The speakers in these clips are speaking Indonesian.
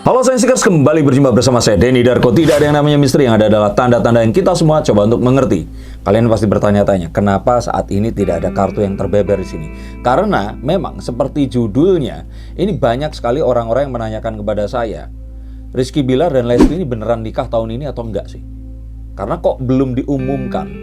Halo Sainsikers, kembali berjumpa bersama saya Denny Darko. Tidak ada yang namanya misteri, yang ada adalah tanda-tanda yang kita semua coba untuk mengerti. Kalian pasti bertanya-tanya, kenapa saat ini tidak ada kartu yang terbeber di sini? Karena memang seperti judulnya, ini banyak sekali orang-orang yang menanyakan kepada saya, Rizky Bilar dan Lesti ini beneran nikah tahun ini atau enggak sih? Karena kok belum diumumkan.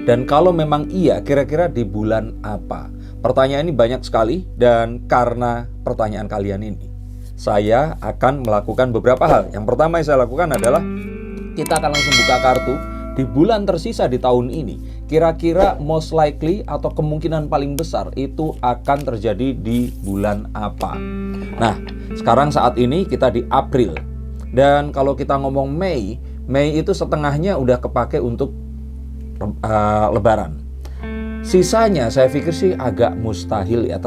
Dan kalau memang iya, kira-kira di bulan apa? Pertanyaan ini banyak sekali, dan karena pertanyaan kalian ini, saya akan melakukan beberapa hal. Yang pertama yang saya lakukan adalah kita akan langsung buka kartu di bulan tersisa di tahun ini. Kira-kira most likely atau kemungkinan paling besar itu akan terjadi di bulan apa. Nah, sekarang saat ini kita di April. Dan kalau kita ngomong Mei itu setengahnya udah kepake untuk Lebaran. Sisanya saya pikir sih agak mustahil ya,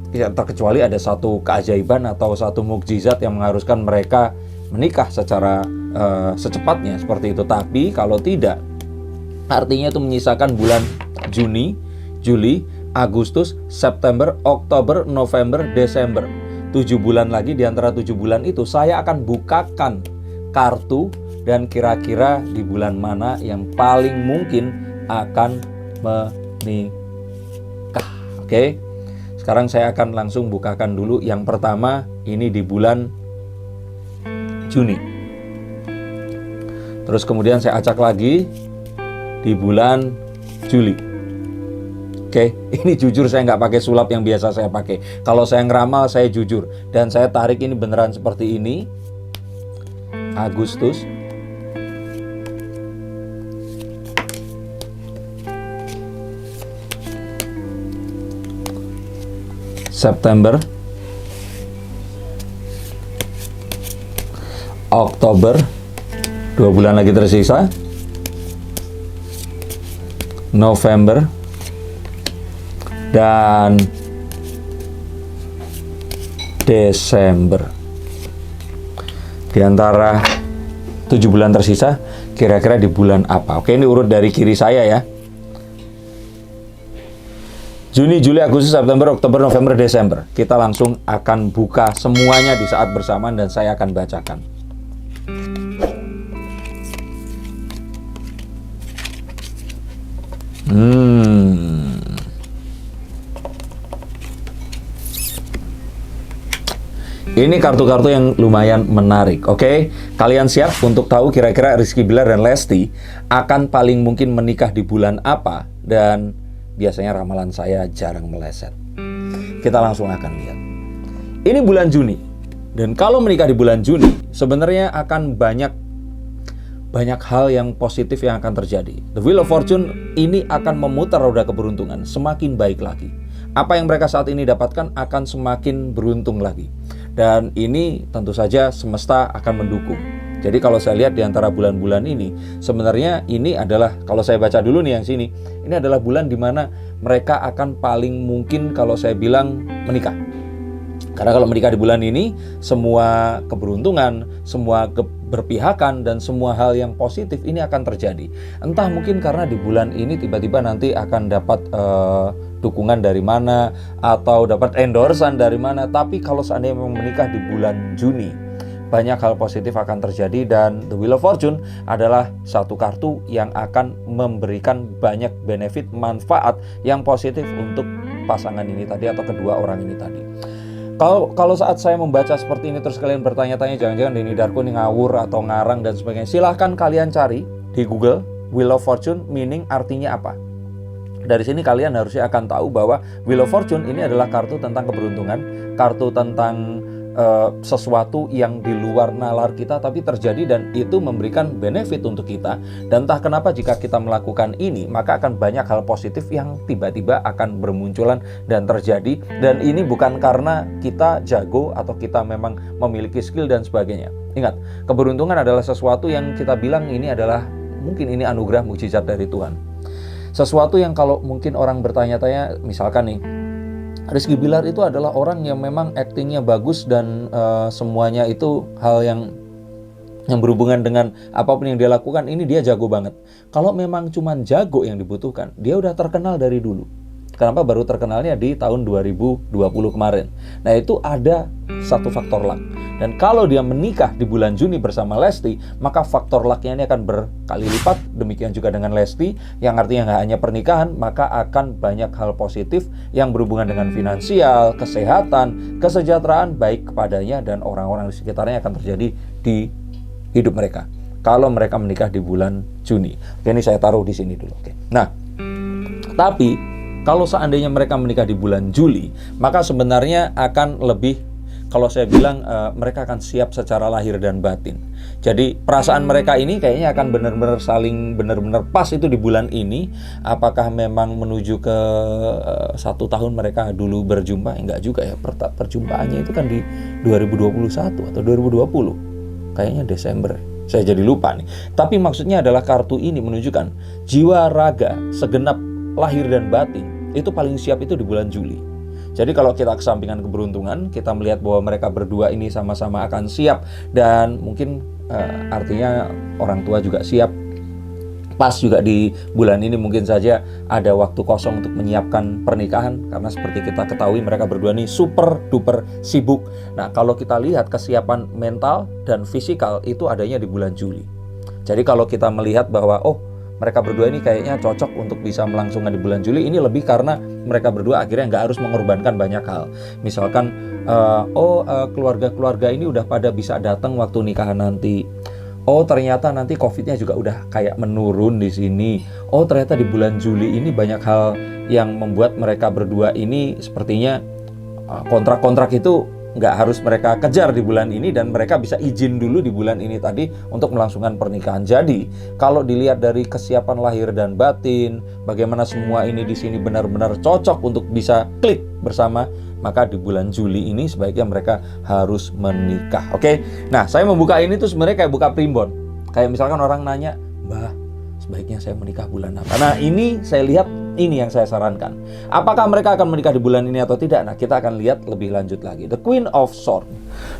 terkecuali ada satu keajaiban atau satu mukjizat yang mengharuskan mereka menikah secara secepatnya seperti itu. Tapi kalau tidak, artinya itu menyisakan bulan Juni, Juli, Agustus, September, Oktober, November, Desember. 7 bulan lagi. Di antara 7 bulan itu saya akan bukakan kartu dan kira-kira di bulan mana yang paling mungkin akan menikah. Oke? Sekarang saya akan langsung bukakan dulu. Yang pertama ini di bulan Juni. Terus kemudian saya acak lagi di bulan Juli. Oke, ini jujur saya nggak pakai sulap yang biasa saya pakai. Kalau saya ngeramal saya jujur. Dan saya tarik ini beneran seperti ini. Agustus. September, Oktober, 2 bulan lagi tersisa, November, dan Desember. Di antara 7 bulan tersisa, kira-kira di bulan apa? Oke, ini urut dari kiri saya ya. Juni, Juli, Agustus, September, Oktober, November, Desember. Kita langsung akan buka semuanya di saat bersamaan dan saya akan bacakan. Ini kartu-kartu yang lumayan menarik, oke? Kalian siap untuk tahu kira-kira Rizky Bilar dan Lesti akan paling mungkin menikah di bulan apa? Dan biasanya ramalan saya jarang meleset. Kita langsung akan lihat. Ini bulan Juni. Dan kalau menikah di bulan Juni, sebenarnya akan banyak hal yang positif yang akan terjadi. The Wheel of Fortune ini akan memutar roda keberuntungan semakin baik lagi. Apa yang mereka saat ini dapatkan akan semakin beruntung lagi. Dan ini tentu saja semesta akan mendukung. Jadi kalau saya lihat di antara bulan-bulan ini, sebenarnya ini adalah, kalau saya baca dulu nih yang sini, ini adalah bulan di mana mereka akan paling mungkin kalau saya bilang menikah. Karena kalau menikah di bulan ini, semua keberuntungan, semua keberpihakan, dan semua hal yang positif ini akan terjadi. Entah mungkin karena di bulan ini tiba-tiba nanti akan dapat dukungan dari mana, atau dapat endorsan dari mana. Tapi kalau seandainya memang menikah di bulan Juni, banyak hal positif akan terjadi. Dan The Wheel of Fortune adalah satu kartu yang akan memberikan banyak benefit, manfaat yang positif untuk pasangan ini tadi atau kedua orang ini tadi. Kalau saat saya membaca seperti ini terus kalian bertanya-tanya, jangan-jangan Denny Darko ini ngawur atau ngarang dan sebagainya, silahkan kalian cari di Google Wheel of Fortune meaning artinya apa. Dari sini kalian harusnya akan tahu bahwa Wheel of Fortune ini adalah kartu tentang keberuntungan, kartu tentang sesuatu yang di luar nalar kita tapi terjadi dan itu memberikan benefit untuk kita. Dan entah kenapa jika kita melakukan ini, maka akan banyak hal positif yang tiba-tiba akan bermunculan dan terjadi. Dan ini bukan karena kita jago atau kita memang memiliki skill dan sebagainya. Ingat, keberuntungan adalah sesuatu yang kita bilang ini adalah, mungkin ini anugerah mukjizat dari Tuhan. Sesuatu yang kalau mungkin orang bertanya-tanya, misalkan nih, Rizky Bilar itu adalah orang yang memang aktingnya bagus dan semuanya itu hal yang berhubungan dengan apapun yang dia lakukan, ini dia jago banget. Kalau memang cuma jago yang dibutuhkan, dia udah terkenal dari dulu. Kenapa baru terkenalnya di tahun 2020 kemarin? Nah, itu ada satu faktor luck. Dan kalau dia menikah di bulan Juni bersama Lesti, maka faktor luck-nya ini akan berkali lipat. Demikian juga dengan Lesti, yang artinya nggak hanya pernikahan, maka akan banyak hal positif yang berhubungan dengan finansial, kesehatan, kesejahteraan baik kepadanya dan orang-orang di sekitarnya akan terjadi di hidup mereka. Kalau mereka menikah di bulan Juni. Oke, ini saya taruh di sini dulu. Oke. Nah, tapi kalau seandainya mereka menikah di bulan Juli, maka sebenarnya akan lebih, kalau saya bilang mereka akan siap secara lahir dan batin. Jadi perasaan mereka ini kayaknya akan benar-benar saling benar-benar pas itu di bulan ini. Apakah memang menuju ke 1 tahun mereka dulu berjumpa? Enggak juga ya, perjumpaannya itu kan di 2021 atau 2020. Kayaknya Desember. Saya jadi lupa nih. Tapi maksudnya adalah kartu ini menunjukkan jiwa raga segenap lahir dan batin itu paling siap itu di bulan Juli. Jadi kalau kita kesampingan keberuntungan, kita melihat bahwa mereka berdua ini sama-sama akan siap dan mungkin artinya orang tua juga siap. Pas juga di bulan ini mungkin saja ada waktu kosong untuk menyiapkan pernikahan, karena seperti kita ketahui mereka berdua ini super duper sibuk. Nah, kalau kita lihat kesiapan mental dan fisikal itu adanya di bulan Juli. Jadi kalau kita melihat bahwa mereka berdua ini kayaknya cocok untuk bisa melangsungkan di bulan Juli, ini lebih karena mereka berdua akhirnya nggak harus mengorbankan banyak hal. Misalkan, keluarga-keluarga ini udah pada bisa datang waktu nikahan nanti. Oh, ternyata nanti COVID-nya juga udah kayak menurun di sini. Oh, ternyata di bulan Juli ini banyak hal yang membuat mereka berdua ini sepertinya kontrak-kontrak itu nggak harus mereka kejar di bulan ini dan mereka bisa izin dulu di bulan ini tadi untuk melangsungkan pernikahan. Jadi kalau dilihat dari kesiapan lahir dan batin, bagaimana semua ini di sini benar-benar cocok untuk bisa klik bersama, maka di bulan Juli ini sebaiknya mereka harus menikah. Oke, nah saya membuka ini tuh sebenarnya kayak buka primbon. Kayak misalkan orang nanya, Mbah, sebaiknya saya menikah bulan apa? Nah, ini saya lihat, ini yang saya sarankan. Apakah mereka akan menikah di bulan ini atau tidak? Nah, kita akan lihat lebih lanjut lagi. The Queen of Swords.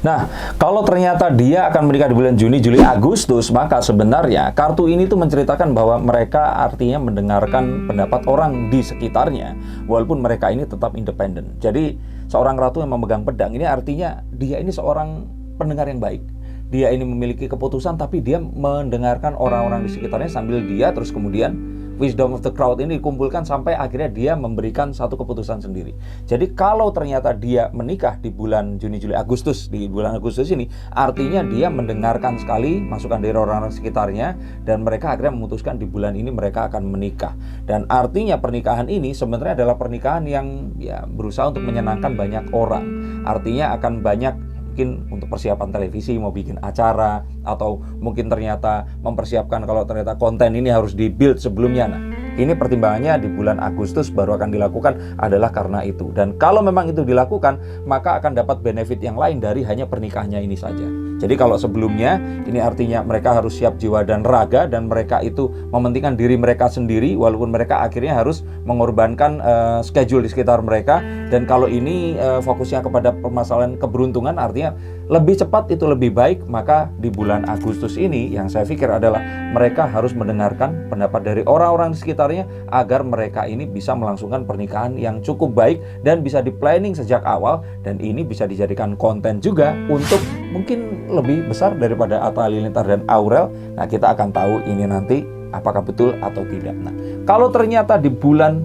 Nah, kalau ternyata dia akan menikah di bulan Juni, Juli, Agustus, maka sebenarnya kartu ini tuh menceritakan bahwa mereka artinya mendengarkan pendapat orang di sekitarnya, walaupun mereka ini tetap independen. Jadi, seorang ratu yang memegang pedang ini artinya dia ini seorang pendengar yang baik. Dia ini memiliki keputusan, tapi dia mendengarkan orang-orang di sekitarnya sambil dia terus kemudian wisdom of the crowd ini dikumpulkan sampai akhirnya dia memberikan satu keputusan sendiri. Jadi kalau ternyata dia menikah di bulan Juni, Juli, Agustus, di bulan Agustus ini, artinya dia mendengarkan sekali masukan dari orang-orang sekitarnya dan mereka akhirnya memutuskan di bulan ini mereka akan menikah. Dan artinya pernikahan ini sebenarnya adalah pernikahan yang berusaha untuk menyenangkan banyak orang. Artinya akan banyak mungkin untuk persiapan televisi, mau bikin acara, atau mungkin ternyata mempersiapkan kalau ternyata konten ini harus di-build sebelumnya. Nah, ini pertimbangannya di bulan Agustus baru akan dilakukan adalah karena itu. Dan kalau memang itu dilakukan, maka akan dapat benefit yang lain dari hanya pernikahannya ini saja. Jadi kalau sebelumnya, ini artinya mereka harus siap jiwa dan raga, dan mereka itu mementingkan diri mereka sendiri, walaupun mereka akhirnya harus mengorbankan schedule di sekitar mereka. Dan kalau ini fokusnya kepada permasalahan keberuntungan, artinya lebih cepat itu lebih baik, maka di bulan Agustus ini yang saya pikir adalah mereka harus mendengarkan pendapat dari orang-orang di sekitarnya agar mereka ini bisa melangsungkan pernikahan yang cukup baik dan bisa di-planning sejak awal, dan ini bisa dijadikan konten juga untuk mungkin lebih besar daripada Atta Halilintar dan Aurel. Nah, kita akan tahu ini nanti apakah betul atau tidak. Nah, kalau ternyata di bulan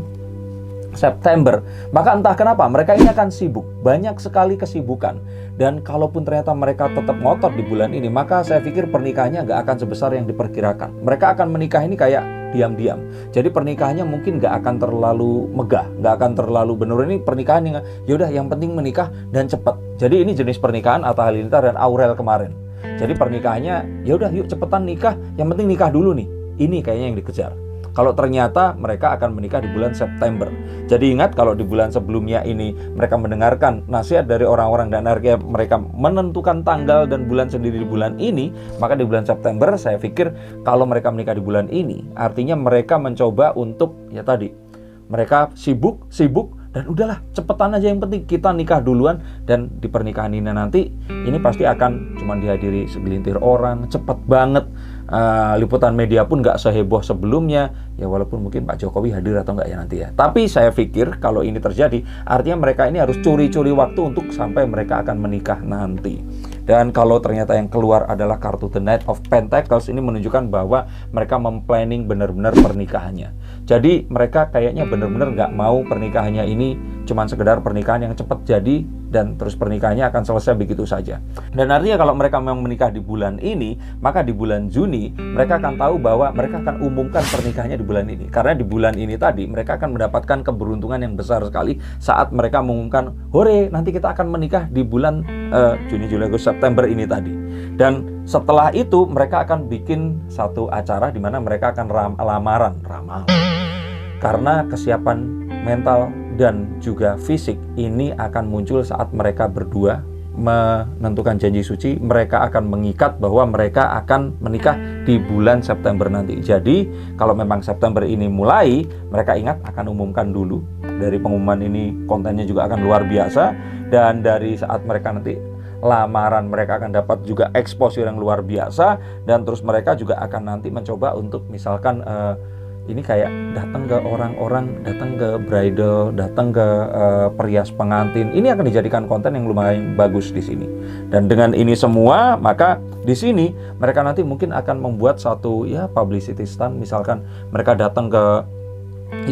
September, maka entah kenapa mereka ini akan sibuk, banyak sekali kesibukan. Dan kalaupun ternyata mereka tetap ngotot di bulan ini, maka saya pikir pernikahannya nggak akan sebesar yang diperkirakan. Mereka akan menikah ini kayak diam-diam. Jadi pernikahannya mungkin nggak akan terlalu megah, nggak akan terlalu benar. Ini pernikahan yang yaudah yang penting menikah dan cepat. Jadi ini jenis pernikahan Atta Halilintar dan Aurel kemarin. Jadi pernikahannya yaudah yuk cepetan nikah, yang penting nikah dulu nih. Ini kayaknya yang dikejar. Kalau ternyata mereka akan menikah di bulan September. Jadi ingat, kalau di bulan sebelumnya ini mereka mendengarkan nasihat dari orang-orang dan akhirnya mereka menentukan tanggal dan bulan sendiri di bulan ini, maka di bulan September saya pikir kalau mereka menikah di bulan ini, artinya mereka mencoba untuk mereka sibuk Dan udahlah, cepetan aja, yang penting kita nikah duluan. Dan di pernikahan ini nanti, ini pasti akan cuma dihadiri segelintir orang, cepet banget. Liputan media pun nggak seheboh sebelumnya. Ya walaupun mungkin Pak Jokowi hadir atau nggak ya nanti ya. Tapi saya pikir kalau ini terjadi, artinya mereka ini harus curi-curi waktu untuk sampai mereka akan menikah nanti. Dan kalau ternyata yang keluar adalah kartu The Knight of Pentacles, ini menunjukkan bahwa mereka memplanning benar-benar pernikahannya. Jadi mereka kayaknya benar-benar nggak mau pernikahannya ini cuman sekedar pernikahan yang cepat jadi dan terus pernikahannya akan selesai begitu saja. Dan artinya kalau mereka memang menikah di bulan ini, maka di bulan Juni mereka akan tahu bahwa mereka akan umumkan pernikahannya di bulan ini. Karena di bulan ini tadi mereka akan mendapatkan keberuntungan yang besar sekali saat mereka mengumumkan, hore, nanti kita akan menikah di bulan Juni, Juli, Agustus, September ini tadi. Dan setelah itu mereka akan bikin satu acara di mana mereka akan ramal. Karena kesiapan mental dan juga fisik ini akan muncul saat mereka berdua menentukan janji suci. Mereka akan mengikat bahwa mereka akan menikah di bulan September nanti. Jadi kalau memang September ini mulai, mereka ingat akan umumkan dulu. Dari pengumuman ini kontennya juga akan luar biasa. Dan dari saat mereka nanti lamaran, mereka akan dapat juga exposure yang luar biasa. Dan terus mereka juga akan nanti mencoba untuk misalkan ini kayak datang ke orang-orang, datang ke bridal, datang ke perias pengantin. Ini akan dijadikan konten yang lumayan bagus di sini. Dan dengan ini semua, maka di sini mereka nanti mungkin akan membuat satu ya publicity stunt. Misalkan mereka datang ke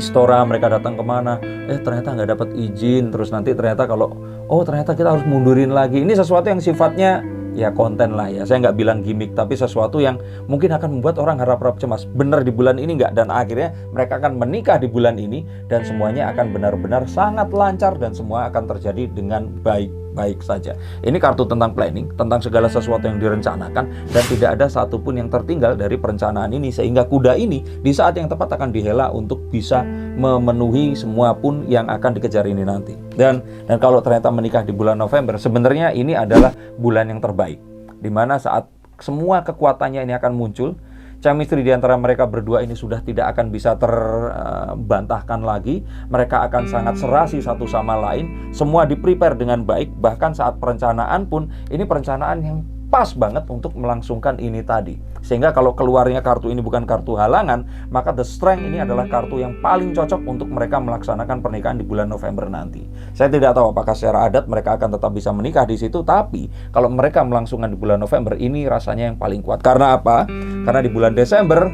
Istora, mereka datang kemana, ternyata nggak dapat izin. Terus nanti ternyata kalau, ternyata kita harus mundurin lagi. Ini sesuatu yang sifatnya ya konten lah ya, saya nggak bilang gimmick, tapi sesuatu yang mungkin akan membuat orang harap-harap cemas. Benar di bulan ini nggak? Dan akhirnya mereka akan menikah di bulan ini dan semuanya akan benar-benar sangat lancar dan semua akan terjadi dengan baik-baik saja. Ini kartu tentang planning, tentang segala sesuatu yang direncanakan dan tidak ada satupun yang tertinggal dari perencanaan ini, sehingga kuda ini di saat yang tepat akan dihela untuk bisa memenuhi semua pun yang akan dikejar ini nanti. Dan kalau ternyata menikah di bulan November, sebenarnya ini adalah bulan yang terbaik, di mana saat semua kekuatannya ini akan muncul. Chemistry di antara mereka berdua ini sudah tidak akan bisa terbantahkan lagi. Mereka akan sangat serasi satu sama lain. Semua di-prepare dengan baik. Bahkan saat perencanaan pun, ini perencanaan yang pas banget untuk melangsungkan ini tadi. Sehingga kalau keluarnya kartu ini bukan kartu halangan, maka The Strength ini adalah kartu yang paling cocok untuk mereka melaksanakan pernikahan di bulan November nanti. Saya tidak tahu apakah secara adat mereka akan tetap bisa menikah di situ, tapi kalau mereka melangsungkan di bulan November, ini rasanya yang paling kuat. Karena apa? Karena di bulan Desember,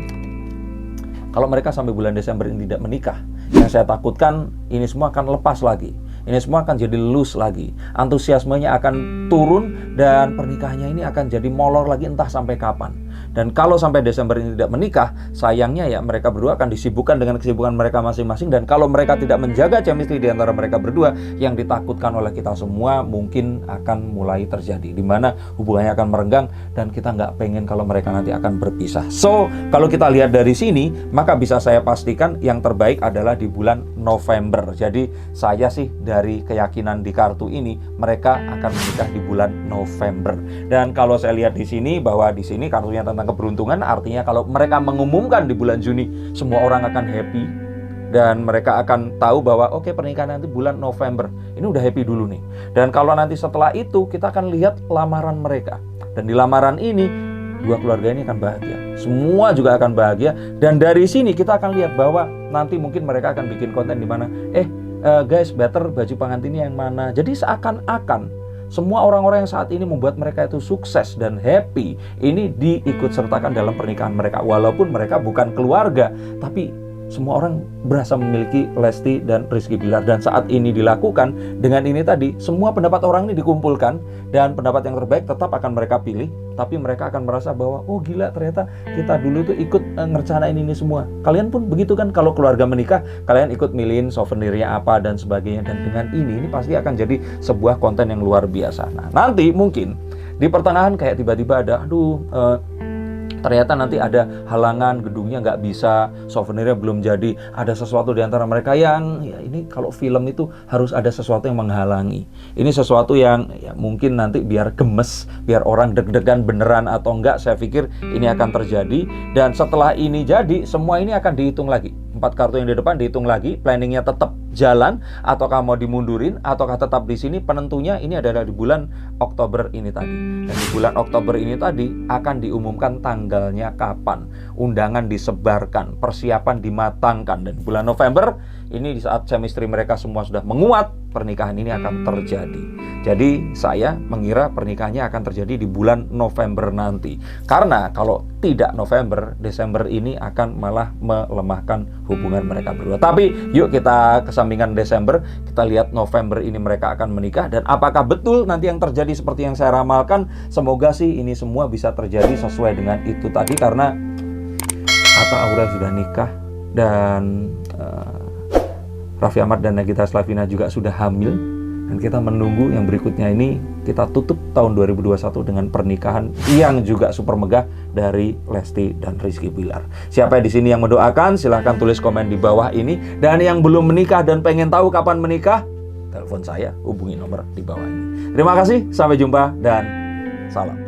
kalau mereka sampai bulan Desember ini tidak menikah, yang saya takutkan ini semua akan lepas lagi. Ini semua akan jadi loose lagi. Antusiasmenya akan turun dan pernikahannya ini akan jadi molor lagi entah sampai kapan. Dan kalau sampai Desember ini tidak menikah, sayangnya ya mereka berdua akan disibukkan dengan kesibukan mereka masing-masing. Dan kalau mereka tidak menjaga chemistry di antara mereka berdua, yang ditakutkan oleh kita semua mungkin akan mulai terjadi, di mana hubungannya akan merenggang dan kita nggak pengen kalau mereka nanti akan berpisah. So, kalau kita lihat dari sini, maka bisa saya pastikan yang terbaik adalah di bulan November. Jadi saya sih dari keyakinan di kartu ini, mereka akan menikah di bulan November. Dan kalau saya lihat di sini, bahwa di sini kartunya tentang keberuntungan, artinya kalau mereka mengumumkan di bulan Juni, semua orang akan happy. Dan mereka akan tahu bahwa oke, pernikahan nanti bulan November. Ini udah happy dulu nih. Dan kalau nanti setelah itu, kita akan lihat lamaran mereka. Dan di lamaran ini, dua keluarga ini akan bahagia. Semua juga akan bahagia. Dan dari sini kita akan lihat bahwa nanti mungkin mereka akan bikin konten di mana, guys, better baju pengantinnya yang mana. Jadi seakan-akan semua orang-orang yang saat ini membuat mereka itu sukses dan happy, ini diikut sertakan dalam pernikahan mereka. Walaupun mereka bukan keluarga, tapi semua orang berasa memiliki Lesti dan Rizky Billar. Dan saat ini dilakukan, dengan ini tadi, semua pendapat orang ini dikumpulkan, dan pendapat yang terbaik tetap akan mereka pilih. Tapi mereka akan merasa bahwa, oh gila, ternyata kita dulu itu ikut ngerencanain ini semua. Kalian pun begitu kan, kalau keluarga menikah, kalian ikut milihin souvenirnya apa dan sebagainya. Dan dengan ini pasti akan jadi sebuah konten yang luar biasa. Nah, nanti mungkin di pertengahan kayak tiba-tiba ada, ternyata nanti ada halangan, gedungnya nggak bisa, souvenirnya belum jadi, ada sesuatu di antara mereka yang, ya ini kalau film itu harus ada sesuatu yang menghalangi. Ini sesuatu yang ya mungkin nanti biar gemes, biar orang deg-degan beneran atau enggak, saya pikir ini akan terjadi. Dan setelah ini jadi, semua ini akan dihitung lagi. 4 kartu yang di depan dihitung lagi, planningnya tetap jalan, ataukah mau dimundurin, ataukah tetap di sini. Penentunya ini adalah di bulan Oktober ini tadi. Dan di bulan Oktober ini tadi akan diumumkan tanggalnya kapan, undangan disebarkan, persiapan dimatangkan. Dan bulan November ini di saat chemistry mereka semua sudah menguat, pernikahan ini akan terjadi. Jadi saya mengira pernikahannya akan terjadi di bulan November nanti. Karena kalau tidak November, Desember ini akan malah melemahkan hubungan mereka berdua. Tapi yuk kita kesampingkan Desember, kita lihat November ini mereka akan menikah. Dan apakah betul nanti yang terjadi seperti yang saya ramalkan? Semoga sih ini semua bisa terjadi sesuai dengan itu tadi. Karena Atta Aurel sudah nikah dan Raffi Ahmad dan Nagita Slavina juga sudah hamil. Dan kita menunggu yang berikutnya ini, kita tutup tahun 2021 dengan pernikahan yang juga super megah dari Lesti dan Rizky Bilar. Siapa di sini yang mendoakan? Silahkan tulis komen di bawah ini. Dan yang belum menikah dan pengen tahu kapan menikah, telepon saya, hubungi nomor di bawah ini. Terima kasih, sampai jumpa dan salam.